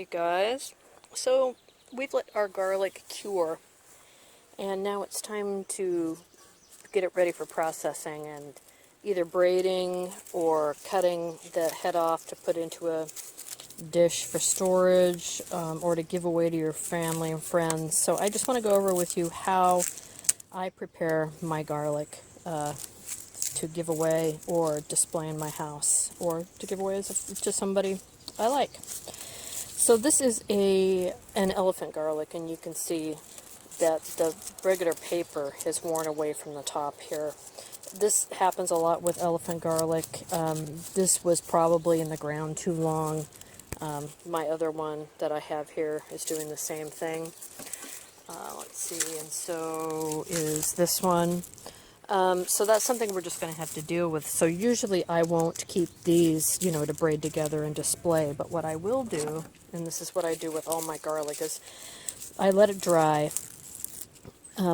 Hi guys. So we've let our garlic cure and now it's time to get it ready for processing and either braiding or cutting the head off to put into a dish for storage or to give away to your family and friends. So I just want to go over with you how I prepare my garlic to give away or display in my house or to give away to somebody I like. So this is an elephant garlic, and you can see that the regular paper has worn away from the top here. This happens a lot with elephant garlic. This was probably in the ground too long. My other one that I have here is doing the same thing. Let's see, and so is this one. So that's something we're just going to have to deal with. So usually I won't keep these, to braid together and display. But what I will do, and this is what I do with all my garlic, is I let it dry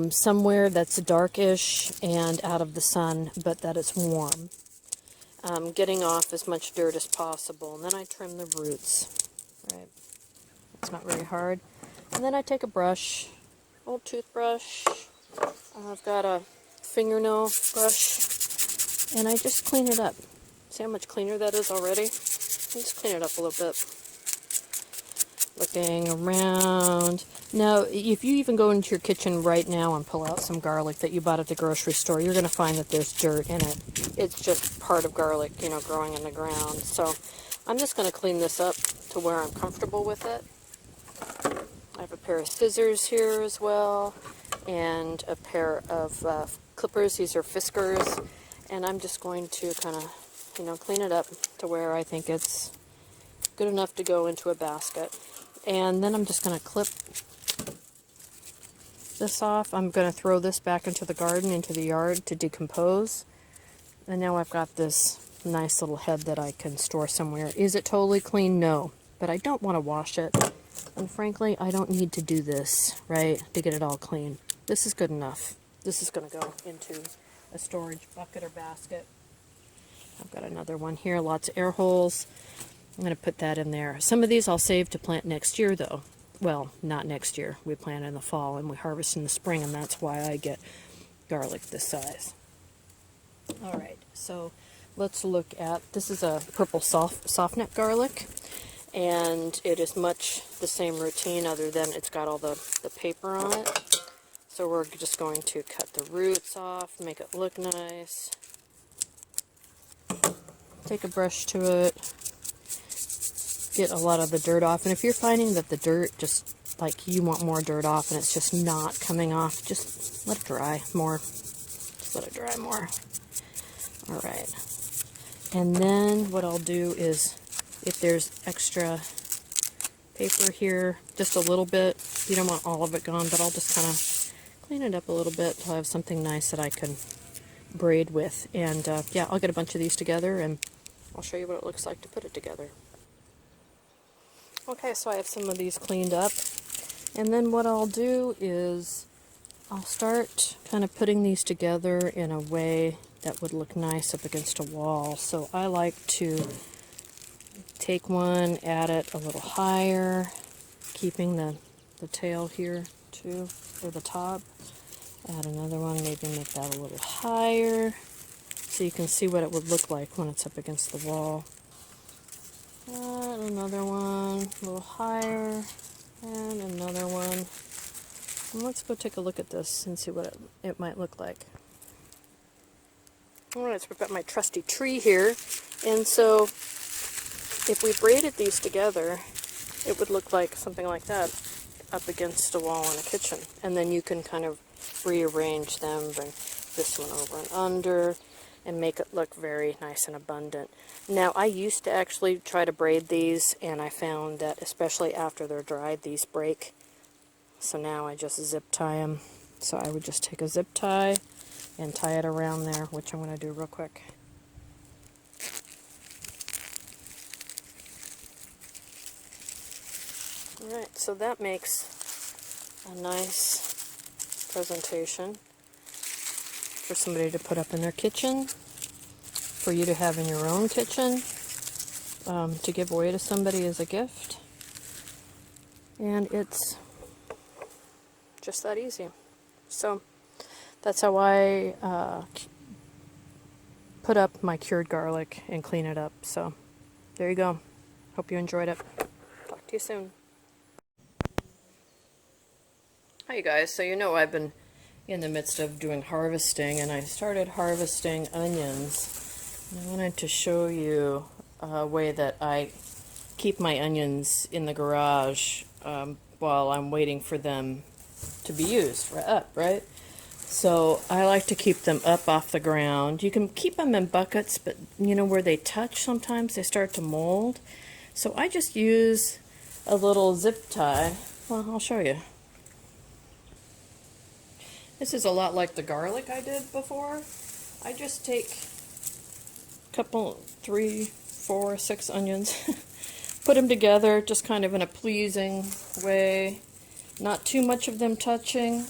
somewhere that's darkish and out of the sun, but that it's warm. Getting off as much dirt as possible. And then I trim the roots. Right? It's not very hard. And then I take a brush, old toothbrush. I've got a fingernail brush, and I just clean it up. See how much cleaner that is already? Just clean it up a little bit. Looking around. Now, if you even go into your kitchen right now and pull out some garlic that you bought at the grocery store, you're going to find that there's dirt in it. It's just part of garlic, growing in the ground. So I'm just going to clean this up to where I'm comfortable with it. I have a pair of scissors here as well, and a pair of clippers. These are Fiskars, and I'm just going to kind of, clean it up to where I think it's good enough to go into a basket. And then I'm just going to clip this off. I'm going to throw this back into the garden, into the yard to decompose. And now I've got this nice little head that I can store somewhere. Is it totally clean? No. But I don't want to wash it. And frankly, I don't need to do this, right, to get it all clean. This is good enough. This is going to go into a storage bucket or basket. I've got another one here, lots of air holes. I'm going to put that in there. Some of these I'll save to plant next year, though. Well, not next year. We plant in the fall and we harvest in the spring, and that's why I get garlic this size. All right, so let's look at, this is a purple softneck garlic, and it is much the same routine other than it's got all the paper on it. So we're just going to cut the roots off, make it look nice. Take a brush to it. Get a lot of the dirt off. And if you're finding that the dirt just, like, you want more dirt off and it's just not coming off, just let it dry more. Just let it dry more. Alright. And then what I'll do is, if there's extra paper here, just a little bit, you don't want all of it gone, but I'll just kind of clean it up a little bit till I have something nice that I can braid with. And yeah, I'll get a bunch of these together and I'll show you what it looks like to put it together. Okay, so I have some of these cleaned up, and then what I'll do is I'll start kind of putting these together in a way that would look nice up against a wall. So I like to take one, add it a little higher, keeping the tail here too, or the top. Add another one, maybe make that a little higher, so you can see what it would look like when it's up against the wall. Add another one, a little higher, and another one. And let's go take a look at this and see what it might look like. Alright, so we've got my trusty tree here, and so if we braided these together, it would look like something like that up against a wall in a kitchen. And then you can kind of rearrange them, bring this one over and under, and make it look very nice and abundant. Now, I used to actually try to braid these, and I found that especially after they're dried, these break. So now I just zip tie them. So I would just take a zip tie and tie it around there, which I'm going to do real quick. Alright, so that makes a nice presentation for somebody to put up in their kitchen, for you to have in your own kitchen, to give away to somebody as a gift. And it's just that easy. So that's how I put up my cured garlic and clean it up. So there you go. Hope you enjoyed it. Talk to you soon. Hi you guys. So you know I've been in the midst of doing harvesting, and I started harvesting onions. And I wanted to show you a way that I keep my onions in the garage while I'm waiting for them to be used, right? So I like to keep them up off the ground. You can keep them in buckets, but you know where they touch sometimes they start to mold. So I just use a little zip tie. Well, I'll show you. This is a lot like the garlic I did before. I just take a couple, 3, 4, 6 onions, put them together just kind of in a pleasing way. Not too much of them touching,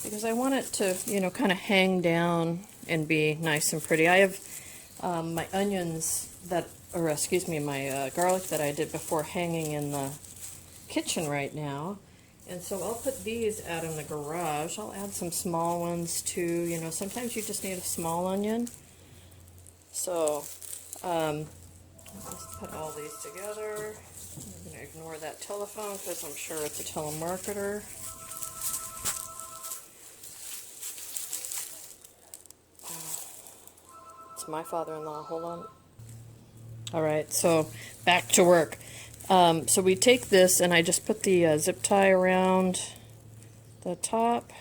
because I want it to, you know, kind of hang down and be nice and pretty. I have my onions that, or excuse me, my garlic that I did before hanging in the kitchen right now. And so I'll put these out in the garage. I'll add some small ones too. You know, sometimes you just need a small onion. So I'll just put all these together. I'm going to ignore that telephone because I'm sure it's a telemarketer. It's my father-in-law. Hold on. All right, so back to work. So we take this and I just put the zip tie around the top.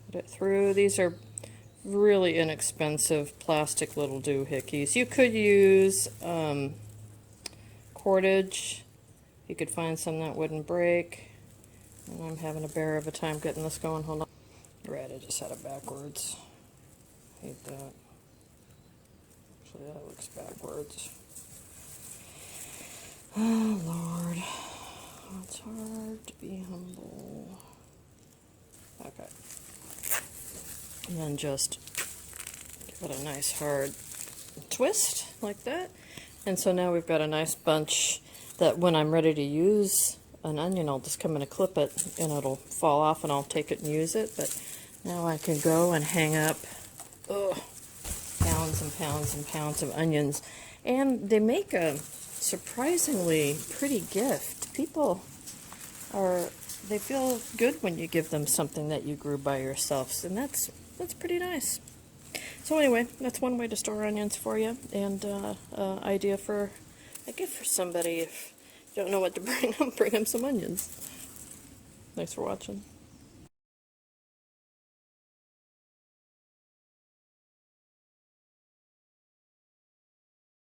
Put it through. These are really inexpensive plastic little doohickeys. You could use cordage. You could find some that wouldn't break. And I'm having a bear of a time getting this going. Hold on. Right, I just had it backwards. Hate that. Actually, that looks backwards. Oh, Lord. It's hard to be humble. Okay. And then just give it a nice hard twist, like that. And so now we've got a nice bunch that when I'm ready to use an onion, I'll just come in and clip it, and it'll fall off, and I'll take it and use it. But now I can go and hang up pounds and pounds and pounds of onions. And they make a surprisingly pretty gift. People they feel good when you give them something that you grew by yourselves, and that's pretty nice. So anyway, that's one way to store onions for you, and idea for a gift for somebody if you don't know what to bring them. Bring them some onions. Thanks for watching.